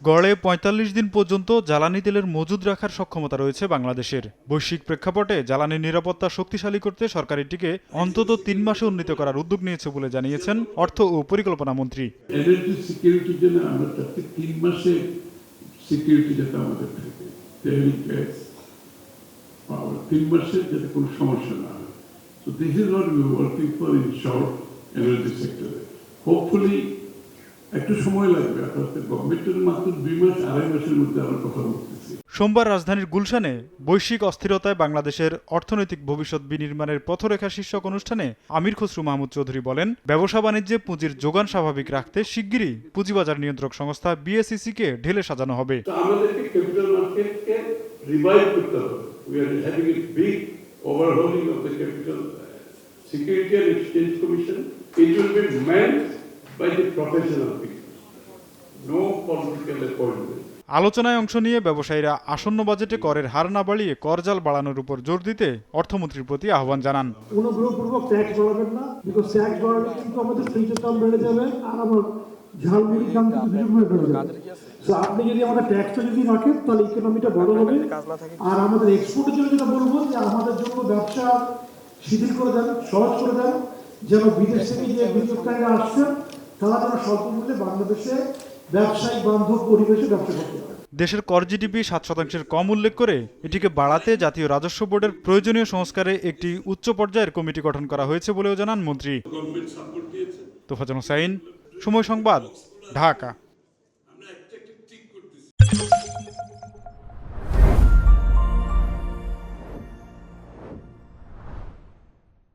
গড়ে ৪৫ দিন পর্যন্ত জ্বালানি তেলের মজুদ রাখার সক্ষমতা রয়েছে বাংলাদেশের। বৈশ্বিক প্রেক্ষাপটে জ্বালানি নিরাপত্তা শক্তিশালী করতে সরকার এটিকে অন্তত ৩ মাসে উন্নীত করার উদ্যোগ নিয়েছে বলে জানিয়েছেন অর্থ ও পরিকল্পনা মন্ত্রী। এনার্জি সিকিউরিটির জন্য আমরা চাচ্ছি ৩ মাসে সিকিউরিটি যাতে আমাদের থাকে, তেল গ্যাস পাওয়ার ৩ মাসে যাতে কোনো সমস্যা না হয়। So this is what we are working for in short energy sector. Hopefully একটু সময় লাগবে, আপনাদের গভর্নমেন্টের মাত্র ২ মাস ২.৫ মাসের মধ্যে আমরা কথা বলতেছি। সোমবার রাজধানীর গুলশানে বৈশ্বিক অস্থিরতায় বাংলাদেশের অর্থনৈতিক ভবিষ্যৎ বিনির্মাণের পথরেখা শীর্ষক অনুষ্ঠানে আমির খসরু মাহমুদ চৌধুরী বলেন, ব্যবসা বাণিজ্যে পুঁজির যোগান স্বাভাবিক রাখতে শিগগিরই পুঁজিবাজার নিয়ন্ত্রক সংস্থা বিএসইসি কে ঢেলে সাজানো হবে। আমাদেরকে ক্যাপিটাল মার্কেটকে রিভাইভ করতে হবে। We are having a big overhauling of the capital security and exchange commission. It will be manned by the professional people, no political appointment. আলোচনায় অংশ নিয়ে ব্যবসায়ীরা আসন্ন বাজেটে করের হার না বাড়িয়ে করজাল বাড়ানোর উপর জোর দিতে অর্থমন্ত্রীর প্রতি আহ্বান জানান। অনুগ্রহপূর্বক ট্যাক্স বাড়াবেন না, বিকজ ট্যাক্স বাড়ালে কিন্তু আমাদের ফ্রিজের দাম বেড়ে যাবে আর আমার ঝালমুড়ির দাম কিন্তু দুগুণে বেড়ে যাবে। তো আপনি যদি আমাদের ট্যাক্সটা যদি রাখেন তাহলে ইকোনমিটা বড় হবে। আর আমাদের এক্সপোর্টের জন্য যেটা বলবো যে আমাদের জন্য ব্যবসা শিথিল করে দেন, সহজ করে দেন, যেন বিদেশ থেকে যে বিনিয়োগকারীরা আসছেন তারা যেন স্বল্প মূল্যে বাংলাদেশে ব্যবসায়িক বান্ধব পরিবেশে ব্যবসা করতে পারে। দেশের কর জিডিপি ৭% কম উল্লেখ করে এটিকে বাড়াতে জাতীয় রাজস্ব বোর্ডের প্রয়োজনীয় সংস্কারে একটি উচ্চ পর্যায়ের কমিটি গঠন করা হয়েছে বলেও জানান মন্ত্রী। তোফাজ্জল হোসাইন, সময় সংবাদ, ঢাকা।